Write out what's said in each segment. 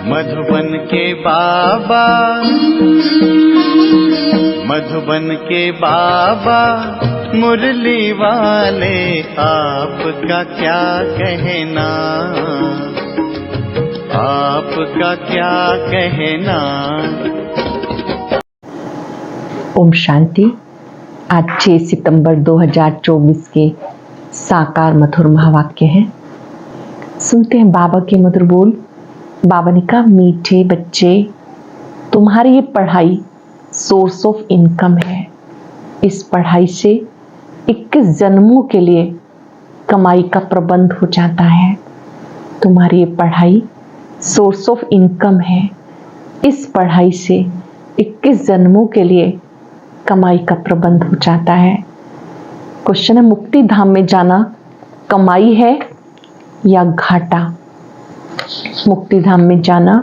मधुबन के बाबा, मधुबन के बाबा मुरली वाले, आपका क्या कहना, आपका क्या कहना। ओम शांति। आज 6 सितंबर 2024 के साकार मधुर महावाक्य हैं। सुनते हैं बाबा के मधुर बोल। बाबा ने कहा, मीठे बच्चे, तुम्हारी ये पढ़ाई सोर्स ऑफ इनकम है। इस पढ़ाई से 21 जन्मों के लिए कमाई का प्रबंध हो जाता है। तुम्हारी ये पढ़ाई सोर्स ऑफ इनकम है। इस पढ़ाई से 21 जन्मों के लिए कमाई का प्रबंध हो जाता है। क्वेश्चन है, मुक्ति धाम में जाना कमाई है या घाटा? मुक्ति धाम में जाना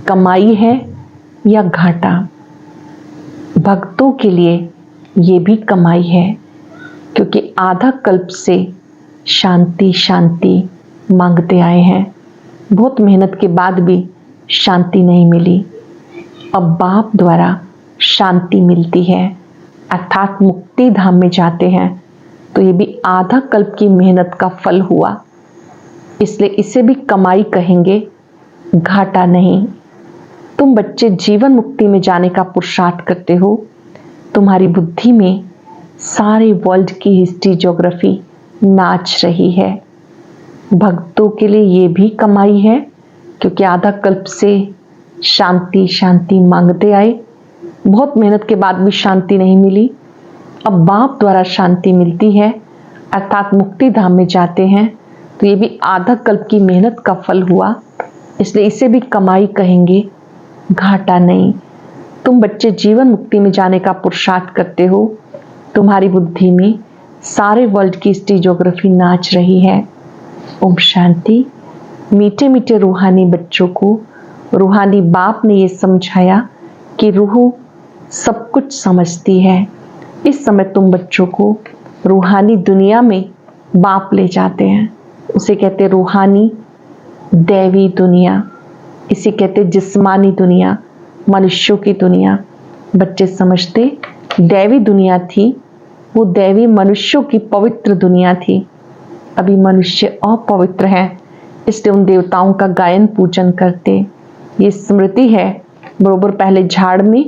कमाई है या घाटा? भक्तों के लिए ये भी कमाई है, क्योंकि आधा कल्प से शांति शांति मांगते आए हैं। बहुत मेहनत के बाद भी शांति नहीं मिली। अब बाप द्वारा शांति मिलती है, अर्थात मुक्ति धाम में जाते हैं, तो ये भी आधा कल्प की मेहनत का फल हुआ। इसलिए इसे भी कमाई कहेंगे, घाटा नहीं। तुम बच्चे जीवन मुक्ति में जाने का पुरुषार्थ करते हो। तुम्हारी बुद्धि में सारे वर्ल्ड की हिस्ट्री ज्योग्राफी नाच रही है। भक्तों के लिए ये भी कमाई है, क्योंकि आधा कल्प से शांति शांति मांगते आए। बहुत मेहनत के बाद भी शांति नहीं मिली। अब बाप द्वारा शांति मिलती है, अर्थात मुक्ति धाम में जाते हैं, तो ये भी आधा कल्प की मेहनत का फल हुआ। इसलिए इसे भी कमाई कहेंगे, घाटा नहीं। तुम बच्चे जीवन मुक्ति में जाने का पुरुषार्थ करते हो। तुम्हारी बुद्धि में सारे वर्ल्ड की हिस्ट्री ज्योग्राफी नाच रही है। ओम शांति। मीठे मीठे रूहानी बच्चों को रूहानी बाप ने ये समझाया कि रूह सब कुछ समझती है। इस समय तुम बच्चों को रूहानी दुनिया में बाप ले जाते हैं। उसे कहते रूहानी दैवी दुनिया, इसे कहते जिस्मानी दुनिया, मनुष्यों की दुनिया। बच्चे समझते दैवी दुनिया थी, वो दैवी मनुष्यों की पवित्र दुनिया थी। अभी मनुष्य अपवित्र है, इसलिए उन देवताओं का गायन पूजन करते। ये स्मृति है, बरोबर पहले झाड़ में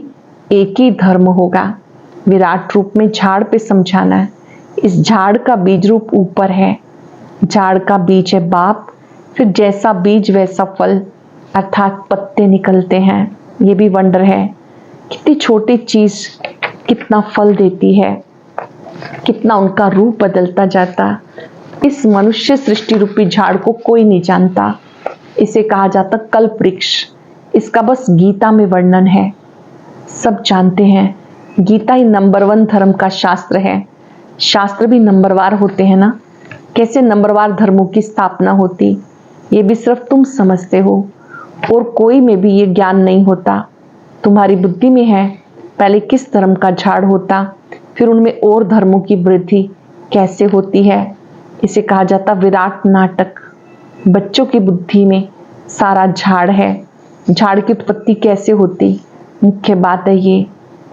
एक ही धर्म होगा। विराट रूप में झाड़ पे समझाना है। इस झाड़ का बीज रूप ऊपर है। झाड़ का बीज है बाप, फिर जैसा बीज वैसा फल, अर्थात पत्ते निकलते हैं। ये भी वंडर है, कितनी छोटी चीज कितना फल देती है, कितना उनका रूप बदलता जाता। इस मनुष्य सृष्टि रूपी झाड़ को कोई नहीं जानता। इसे कहा जाता कल्प वृक्ष। इसका बस गीता में वर्णन है, सब जानते हैं। गीता ही नंबर 1 धर्म का शास्त्र है। शास्त्र भी नंबरवार होते हैं ना, कैसे नंबरवार धर्मों की स्थापना होती, ये भी सिर्फ तुम समझते हो, और कोई में भी ये ज्ञान नहीं होता। तुम्हारी बुद्धि में है पहले किस धर्म का झाड़ होता, फिर उनमें और धर्मों की वृद्धि कैसे होती है। इसे कहा जाता विराट नाटक। बच्चों की बुद्धि में सारा झाड़ है। झाड़ की उत्पत्ति कैसे होती, मुख्य बात है ये।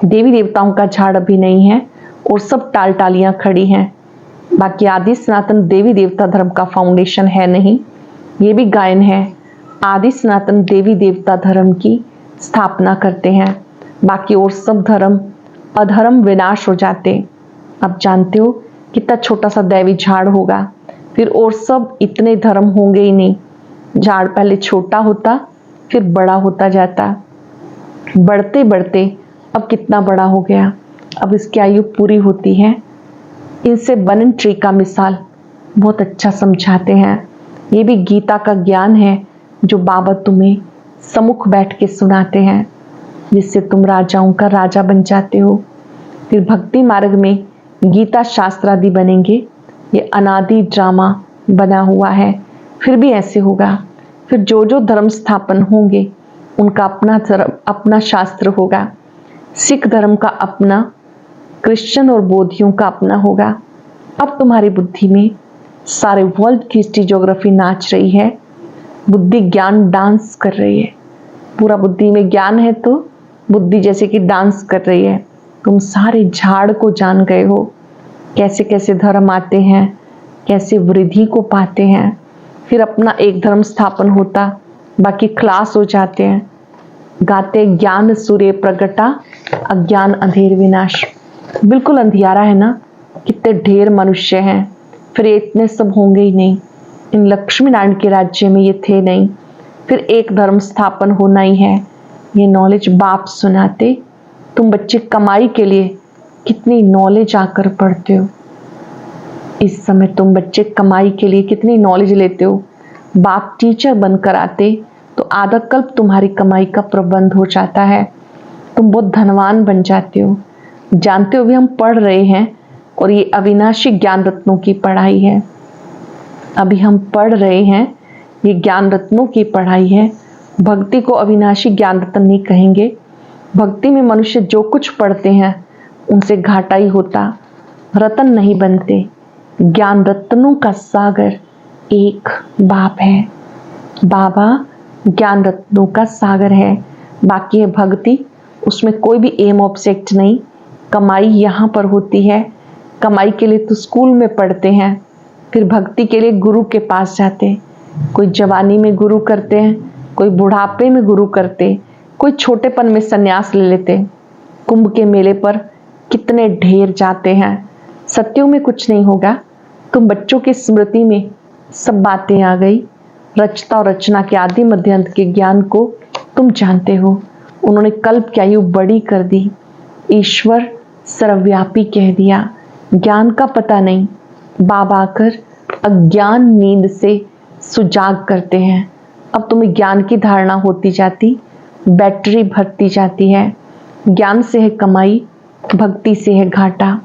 देवी देवताओं का झाड़ अभी नहीं है, और सब टाल टालियां खड़ी हैं। बाकी आदि सनातन देवी देवता धर्म का फाउंडेशन है नहीं, ये भी गायन है। आदि सनातन देवी देवता धर्म की स्थापना करते हैं, बाकी और सब धर्म अधर्म विनाश हो जाते। अब जानते हो कितना छोटा सा दैवी झाड़ होगा, फिर और सब इतने धर्म होंगे ही नहीं। झाड़ पहले छोटा होता, फिर बड़ा होता जाता, बढ़ते बढ़ते अब कितना बड़ा हो गया। अब इसकी आयु पूरी होती है। इनसे बनन ट्री का मिसाल बहुत अच्छा समझाते हैं। ये भी गीता का ज्ञान है जो बाबा तुम्हें सम्मुख बैठ के सुनाते हैं, जिससे तुम राजाओं का राजा बन जाते हो। फिर भक्ति मार्ग में गीता शास्त्र आदि बनेंगे। ये अनादि ड्रामा बना हुआ है, फिर भी ऐसे होगा। फिर जो जो धर्म स्थापन होंगे उनका अपना धर्म, अपना शास्त्र होगा। सिख धर्म का अपना, क्रिश्चियन और बौद्धियों का अपना होगा। अब तुम्हारी बुद्धि में सारे वर्ल्ड की हिस्ट्री ज्योग्राफी नाच रही है। बुद्धि ज्ञान डांस कर रही है। पूरा बुद्धि में ज्ञान है तो बुद्धि जैसे कि डांस कर रही है। तुम सारे झाड़ को जान गए हो, कैसे कैसे धर्म आते हैं, कैसे वृद्धि को पाते हैं, फिर अपना एक धर्म स्थापन होता, बाकी क्लास हो जाते हैं। गाते ज्ञान सूर्य प्रगटा, अज्ञान अंधेर विनाश। बिल्कुल अंधियारा है ना, कितने ढेर मनुष्य हैं, फिर ये इतने सब होंगे ही नहीं। इन लक्ष्मी नारायण के राज्य में ये थे नहीं, फिर एक धर्म स्थापन होना ही है। ये नॉलेज बाप सुनाते, तुम बच्चे कमाई के लिए कितनी नॉलेज आकर पढ़ते हो। इस समय तुम बच्चे कमाई के लिए कितनी नॉलेज लेते हो। बाप टीचर बनकर आते तो आधा कल्प तुम्हारी कमाई का प्रबंध हो जाता है, तुम बहुत धनवान बन जाते हो। जानते हो भी हम पढ़ रहे हैं और ये अविनाशी ज्ञान रत्नों की पढ़ाई है। अभी हम पढ़ रहे हैं, ये ज्ञान रत्नों की पढ़ाई है। भक्ति को अविनाशी ज्ञान रत्न नहीं कहेंगे। भक्ति में मनुष्य जो कुछ पढ़ते हैं उनसे घाटा ही होता, रतन नहीं बनते। ज्ञान रत्नों का सागर एक बाप है। बाबा ज्ञान रत्नों का सागर है। बाकी है भक्ति, उसमें कोई भी एम ऑब्जेक्ट नहीं। कमाई यहाँ पर होती है। कमाई के लिए तो स्कूल में पढ़ते हैं, फिर भक्ति के लिए गुरु के पास जाते। कोई जवानी में गुरु करते हैं, कोई बुढ़ापे में गुरु करते, कोई छोटेपन में संन्यास ले लेते। कुंभ के मेले पर कितने ढेर जाते हैं। सत्यों में कुछ नहीं होगा। तुम बच्चों की स्मृति में सब बातें आ गई। रचता और रचना के आदि मध्य अंत के ज्ञान को तुम जानते हो। उन्होंने कल्प की आयु बड़ी कर दी। ईश्वर सर्वव्यापी कह दिया। ज्ञान का पता नहीं। बाबा आकर अज्ञान नींद से सुजाग करते हैं। अब तुम्हें ज्ञान की धारणा होती जाती, बैटरी भरती जाती है। ज्ञान से है कमाई, भक्ति से है घाटा।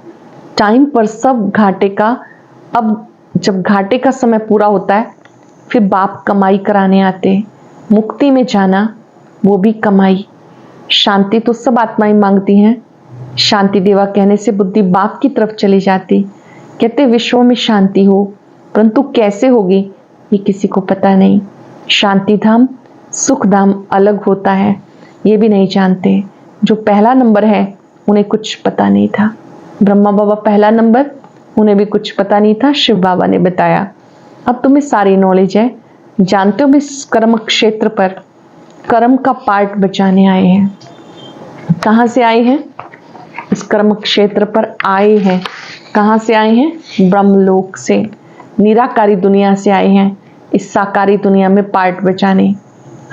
टाइम पर सब घाटे का, अब जब घाटे का समय पूरा होता है फिर बाप कमाई कराने आते। मुक्ति में जाना वो भी कमाई। शांति तो सब आत्माएं मांगती हैं। शांति देवा कहने से बुद्धि बाप की तरफ चली जाती। कहते विश्व में शांति हो, परंतु कैसे होगी ये किसी को पता नहीं। शांति धाम सुख धाम अलग होता है, ये भी नहीं जानते। जो पहला नंबर है उन्हें कुछ पता नहीं था। ब्रह्मा बाबा पहला नंबर, उन्हें भी कुछ पता नहीं था, शिव बाबा ने बताया। अब तुम्हें सारी नॉलेज है। जानते हो भी इस कर्म क्षेत्र पर कर्म का पार्ट बचाने आए हैं। कहाँ से आए हैं? इस कर्म क्षेत्र पर आए हैं। कहाँ से आए हैं? ब्रह्मलोक से, निराकारी दुनिया से आए हैं इस साकारी दुनिया में पार्ट बचाने।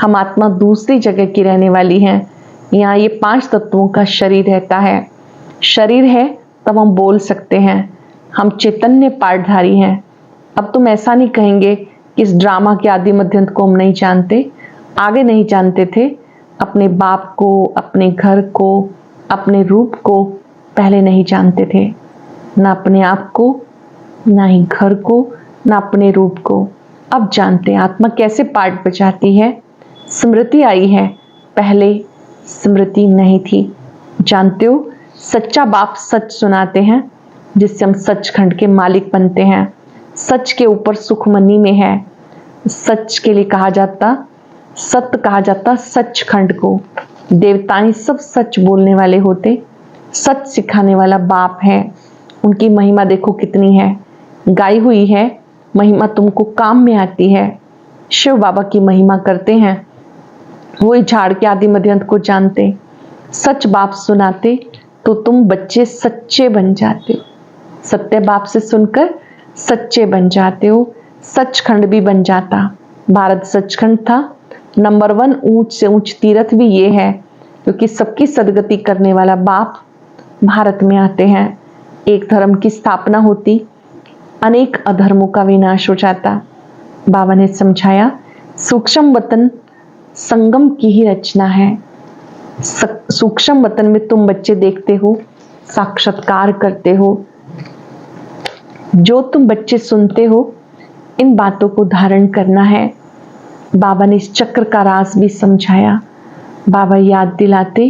हम आत्मा दूसरी जगह की रहने वाली हैं। यहाँ ये 5 तत्वों का शरीर रहता है। शरीर है तब हम बोल सकते हैं। हम चैतन्य पार्टधारी हैं। अब तुम ऐसा नहीं कहेंगे कि इस ड्रामा के आदि मध्यंत को हम नहीं जानते। आगे नहीं जानते थे। अपने बाप को, अपने घर को, अपने रूप को पहले नहीं जानते थे। ना अपने आप को, ना ही घर को, ना अपने रूप को। अब जानते हैं आत्मा कैसे पार्ट बचाती है। स्मृति आई है, पहले स्मृति नहीं थी। जानते हो सच्चा बाप सच सुनाते हैं, जिससे हम सचखंड के मालिक बनते हैं। सच के ऊपर सुखमनी में है। सच के लिए कहा जाता, सत्य कहा जाता सचखंड को। देवताएं सब सच बोलने वाले होते। सच सिखाने वाला बाप है। उनकी महिमा देखो कितनी है, गाई हुई है। महिमा तुमको काम में आती है। शिव बाबा की महिमा करते हैं, वही झाड़ के आदि मध्यंत को जानते। सच बाप सुनाते तो तुम बच्चे सच्चे बन जाते हो। सत्य बाप से सुनकर सच्चे बन जाते हो। सचखंड भी बन जाता। भारत सचखंड था। नंबर 1 ऊंच से ऊंच तीर्थ भी ये है, क्योंकि सबकी सदगति करने वाला बाप भारत में आते हैं। एक धर्म की स्थापना होती, अनेक अधर्मों का विनाश हो जाता। बाबा ने समझाया सूक्ष्म वतन संगम की ही रचना है। सूक्ष्म वतन में तुम बच्चे देखते हो, साक्षात्कार करते हो। जो तुम बच्चे सुनते हो, इन बातों को धारण करना है। बाबा ने इस चक्र का राज भी समझाया। बाबा याद दिलाते,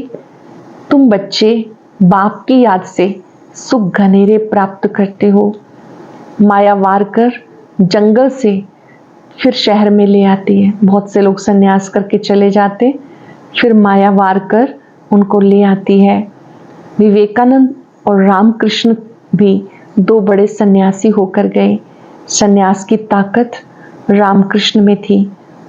तुम बच्चे बाप की याद से सुख घनेरे प्राप्त करते हो। माया वार कर जंगल से फिर शहर में ले आती है। बहुत से लोग संन्यास करके चले जाते, फिर माया वार कर उनको ले आती है। विवेकानंद और रामकृष्ण भी दो बड़े सन्यासी होकर गए। सन्यास की ताकत रामकृष्ण में थी,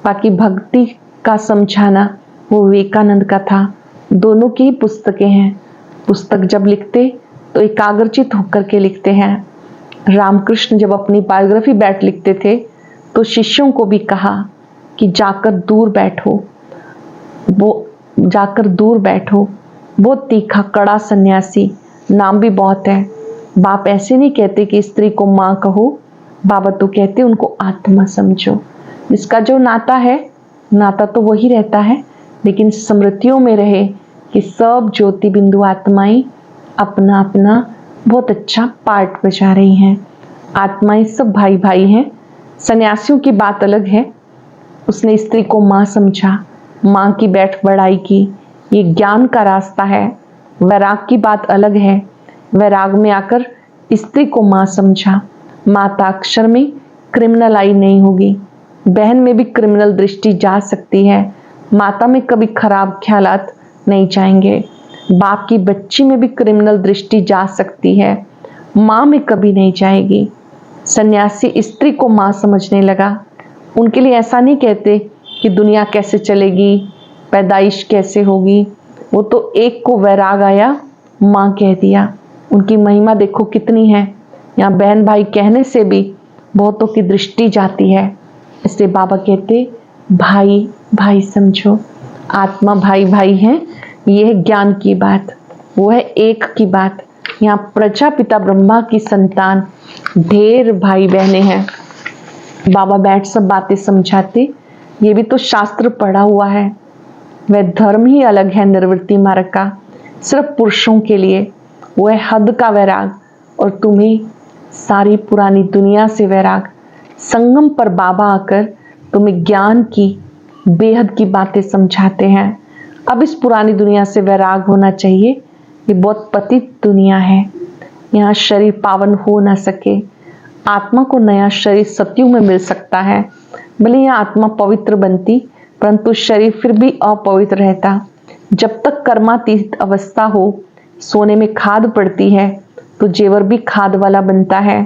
बाकी भक्ति का समझाना वो विवेकानंद का था। दोनों की पुस्तकें हैं। पुस्तक जब लिखते तो एकाग्रचित होकर के लिखते हैं। रामकृष्ण जब अपनी बायोग्राफी बैठ लिखते थे तो शिष्यों को भी कहा कि जाकर दूर बैठो, वो जाकर दूर बैठो। बहुत तीखा कड़ा सन्यासी, नाम भी बहुत है। बाप ऐसे नहीं कहते कि स्त्री को माँ कहो, बाबा तो कहते उनको आत्मा समझो। इसका जो नाता है, नाता तो वही रहता है, लेकिन स्मृतियों में रहे कि सब ज्योति बिंदु आत्माएं अपना अपना बहुत अच्छा पार्ट बजा रही हैं। आत्माएं सब भाई भाई हैं। सन्यासियों की बात अलग है, उसने स्त्री को माँ समझा, माँ की बैठ बढ़ाई की, ये ज्ञान का रास्ता है। वैराग की बात अलग है, वैराग में आकर स्त्री को माँ समझा। माता अक्षर में क्रिमिनल आई नहीं होगी, बहन में भी क्रिमिनल दृष्टि जा सकती है, माता में कभी खराब ख्यालात नहीं जाएंगे, बाप की बच्ची में भी क्रिमिनल दृष्टि जा सकती है, माँ में कभी नहीं जाएगी। सन्यासी स्त्री को माँ समझने लगा। उनके लिए ऐसा नहीं कहते कि दुनिया कैसे चलेगी, पैदाइश कैसे होगी, वो तो एक को वैराग आया, माँ कह दिया। उनकी महिमा देखो कितनी है। यहाँ बहन भाई कहने से भी बहुतों की दृष्टि जाती है। इसलिए बाबा कहते भाई भाई समझो, आत्मा भाई भाई है। ये है ज्ञान की बात, वो है एक की बात। यहाँ प्रजापिता ब्रह्मा की संतान ढेर भाई बहनें हैं। बाबा बैठ सब बातें समझाते। ये भी तो शास्त्र पढ़ा हुआ है। वह धर्म ही अलग है निर्वृत्ति मार्ग का, सिर्फ पुरुषों के लिए। वो है हद का वैराग, और तुम्हें सारी पुरानी दुनिया से वैराग। संगम पर बाबा आकर तुम्हें ज्ञान की बेहद की बातें समझाते हैं। अब इस पुरानी दुनिया से वैराग होना चाहिए। ये बहुत पतित दुनिया है, यहाँ शरीर पावन हो ना सके। आत्मा को नया शरीर सतयुग में मिल सकता है। भले यह आत्मा पवित्र बनती, परंतु शरीर फिर भी अपवित्र रहता। जब तक कर्मातीत अवस्था हो, सोने में खाद पड़ती है तो जेवर भी खाद वाला बनता है।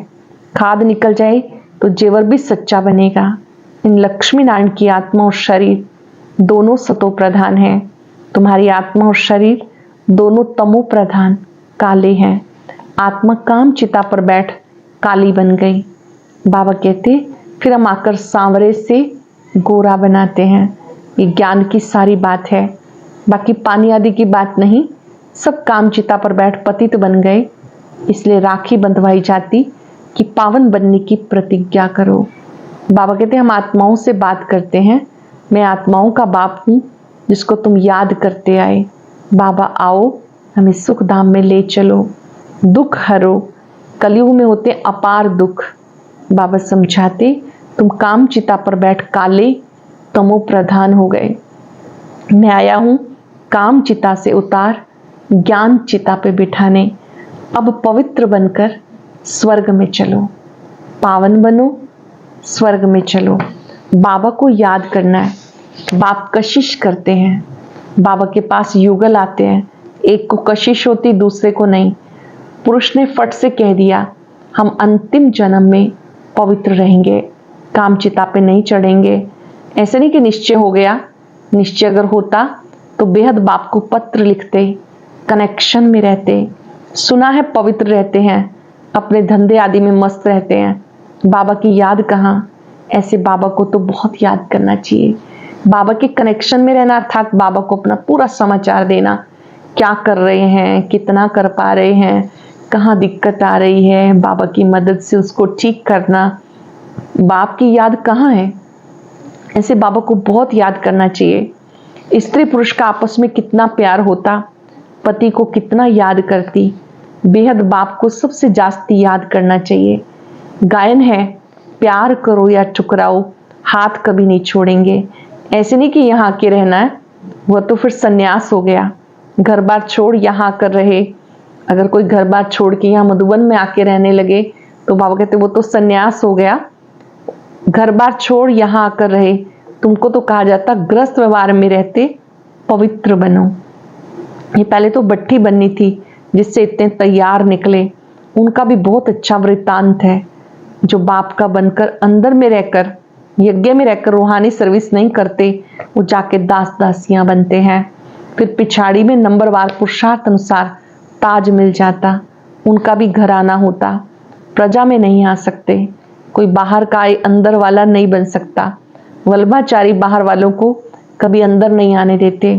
खाद निकल जाए तो जेवर भी सच्चा बनेगा। इन लक्ष्मी नारायण की आत्मा और शरीर दोनों सतो प्रधान हैं। तुम्हारी आत्मा और शरीर दोनों तमो प्रधान काले हैं। आत्मा काम चिता पर बैठ काली बन गई। बाबा कहते फिर हम आकर सांवरे से गोरा बनाते हैं। ये ज्ञान की सारी बात है, बाकी पानी आदि की बात नहीं। सब काम चिता पर बैठ पतित बन गए, इसलिए राखी बंधवाई जाती कि पावन बनने की प्रतिज्ञा करो। बाबा कहते हम आत्माओं से बात करते हैं। मैं आत्माओं का बाप हूँ जिसको तुम याद करते आए। बाबा आओ, हमें सुख धाम में ले चलो, दुख हरो। कलयुग में होते अपार दुख। बाबा समझाते तुम काम चिता पर बैठ काले तमो प्रधान हो गए। मैं आया हूँ काम चिता से उतार ज्ञान चिता पे बिठाने। अब पवित्र बनकर स्वर्ग में चलो, पावन बनो, स्वर्ग में चलो। बाबा को याद करना है। बाप कशिश करते हैं, बाबा के पास युगल आते हैं। एक को कशिश होती, दूसरे को नहीं। पुरुष ने फट से कह दिया हम अंतिम जन्म में पवित्र रहेंगे, काम चिता पे नहीं चढ़ेंगे। ऐसे नहीं कि निश्चय हो गया। निश्चय अगर होता तो बेहद बाप को पत्र लिखते, कनेक्शन में रहते। सुना है पवित्र रहते हैं, अपने धंधे आदि में मस्त रहते हैं। बाबा की याद कहाँ। ऐसे बाबा को तो बहुत याद करना चाहिए। बाबा के कनेक्शन में रहना अर्थात बाबा को अपना पूरा समाचार देना। क्या कर रहे हैं, कितना कर पा रहे हैं, कहाँ दिक्कत आ रही है, बाबा की मदद से उसको ठीक करना। बाप की याद कहाँ है। ऐसे बाबा को बहुत याद करना चाहिए। स्त्री पुरुष का आपस में कितना प्यार होता, पति को कितना याद करती। बेहद बाप को सबसे जास्ती याद करना चाहिए। गायन है प्यार करो या ठुकराओ, हाथ कभी नहीं छोड़ेंगे। ऐसे नहीं कि यहाँ आके रहना है, वह तो फिर सन्यास हो गया। घर बार छोड़ यहाँ आकर रहे। अगर कोई घर बार छोड़ के यहाँ मधुबन में आके रहने लगे तो बाबा कहते वो तो सन्यास हो गया। घर बार छोड़ यहाँ आकर रहे। तुमको तो कहा जाता ग्रस्त व्यवहार में रहते पवित्र बनो। ये पहले तो भट्ठी बननी थी जिससे इतने तैयार निकले, उनका भी बहुत अच्छा वृत्तांत है। जो बाप का बनकर अंदर में रहकर, यज्ञ में रहकर रूहानी सर्विस नहीं करते, वो जाके दास दासियां बनते हैं। फिर पिछाड़ी में नंबरवार पुरुषार्थ अनुसार ताज मिल जाता, उनका भी घराना होता। प्रजा में नहीं आ सकते, कोई बाहर का आए अंदर वाला नहीं बन सकता। वल्लभाचारी बाहर वालों को कभी अंदर नहीं आने देते।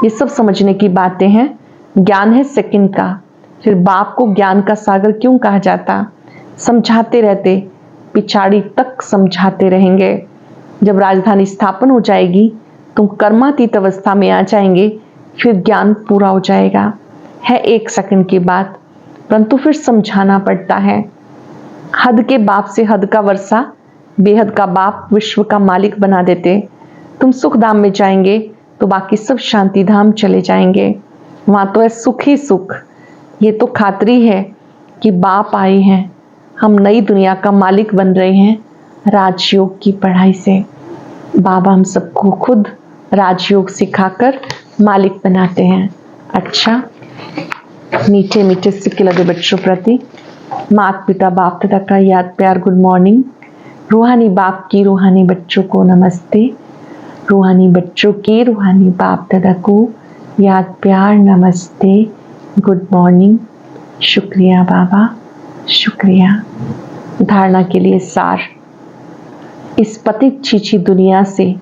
ये सब समझने की बातें हैं। ज्ञान है सेकंड का। फिर बाप को ज्ञान का सागर क्यों कहा जाता? समझाते रहते, पिछाड़ी तक समझाते रहेंगे। जब राजधानी स्थापन हो जाएगी तुम कर्मातीत अवस्था में आ जाएंगे, फिर ज्ञान पूरा हो जाएगा। है 1 सेकंड की बात, परंतु फिर समझाना पड़ता है। हद के बाप से हद का वर्षा, बेहद का बाप विश्व का मालिक बना देते। तुम सुख धाम में जाएंगे तो बाकी सब शांति धाम चले जाएंगे। वहां तो है सुख ही सुख। ये तो खातरी है कि बाप आए हैं, हम नई दुनिया का मालिक बन रहे हैं राजयोग की पढ़ाई से। बाबा हम सबको खुद राजयोग सिखाकर मालिक बनाते हैं। अच्छा, मीठे मीठे सिक्के लगे बच्चों प्रति माता पिता बाप दादा का याद प्यार गुड मॉर्निंग। रूहानी बाप की रूहानी बच्चों को नमस्ते। रूहानी बच्चों के रूहानी बाप दादा को याद प्यार नमस्ते गुड मॉर्निंग। शुक्रिया बाबा, शुक्रिया। धारणा के लिए सार। इस पतित छीछी दुनिया से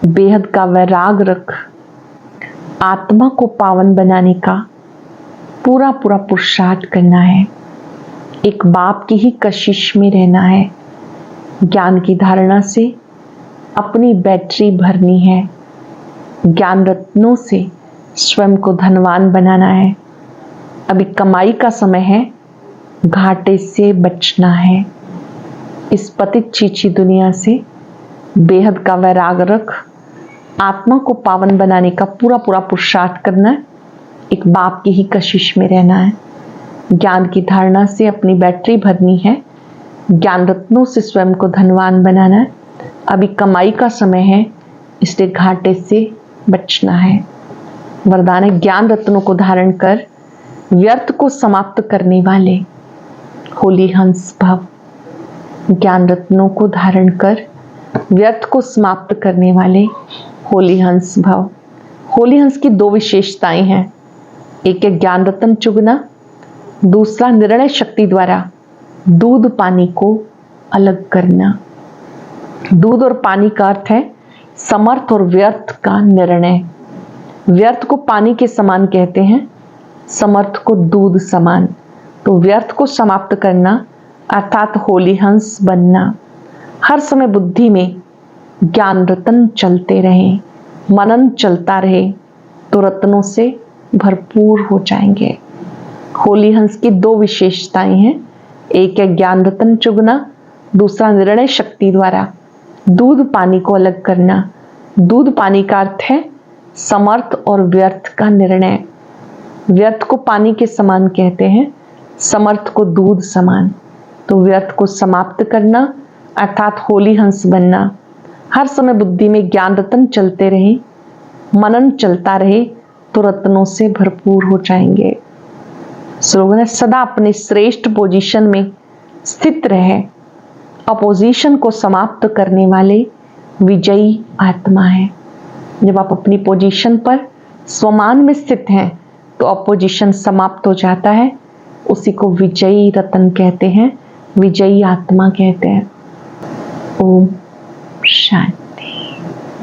बेहद का वैराग रख आत्मा को पावन बनाने का पूरा पूरा पुरुषार्थ करना है। एक बाप की ही कशिश में रहना है। ज्ञान की धारणा से अपनी बैटरी भरनी है। ज्ञान रत्नों से स्वयं को धनवान बनाना है। अभी कमाई का समय है, घाटे से बचना है। इस पतित चीची दुनिया से बेहद का वैराग रख आत्मा को पावन बनाने का पूरा पूरा पुरुषार्थ करना है। एक बाप की ही कशिश में रहना है। ज्ञान की धारणा से अपनी बैटरी भरनी है। ज्ञान रत्नों से स्वयं को धनवान बनाना है। अभी कमाई का समय है, इसलिए घाटे से बचना है। वरदान है ज्ञान रत्नों को धारण कर व्यर्थ को समाप्त करने वाले होली हंस भव। ज्ञान रत्नों को धारण कर व्यर्थ को समाप्त करने वाले होली हंस भव। होली हंस की 2 विशेषताएं हैं। एक है ज्ञान रत्न चुगना, दूसरा निर्णय शक्ति द्वारा दूध पानी को अलग करना। दूध और पानी का अर्थ है समर्थ और व्यर्थ का निर्णय। व्यर्थ को पानी के समान कहते हैं, समर्थ को दूध समान। तो व्यर्थ को समाप्त करना अर्थात होली हंस बनना। हर समय बुद्धि में ज्ञान रत्न चलते रहे, मनन चलता रहे तो रत्नों से भरपूर हो जाएंगे। होली हंस की 2 विशेषताएं हैं। एक है ज्ञान रत्न चुगना, दूसरा निर्णय शक्ति द्वारा दूध पानी को अलग करना। दूध पानी का अर्थ है समर्थ और व्यर्थ का निर्णय। व्यर्थ को पानी के समान कहते हैं, समर्थ को दूध समान। तो व्यर्थ को समाप्त करना अर्थात होली हंस बनना। हर समय बुद्धि में ज्ञान रत्न चलते रहे, मनन चलता रहे तो रत्नों से भरपूर हो जाएंगे। स्लोगन है सदा अपने श्रेष्ठ पोजीशन में स्थित रहे। अपोजिशन को समाप्त करने वाले विजयी आत्मा है। जब आप अपनी पोजीशन पर स्वमान में स्थित हैं तो अपोजिशन समाप्त हो जाता है। उसी को विजयी रत्न कहते हैं, विजयी आत्मा कहते हैं। ओम शांति।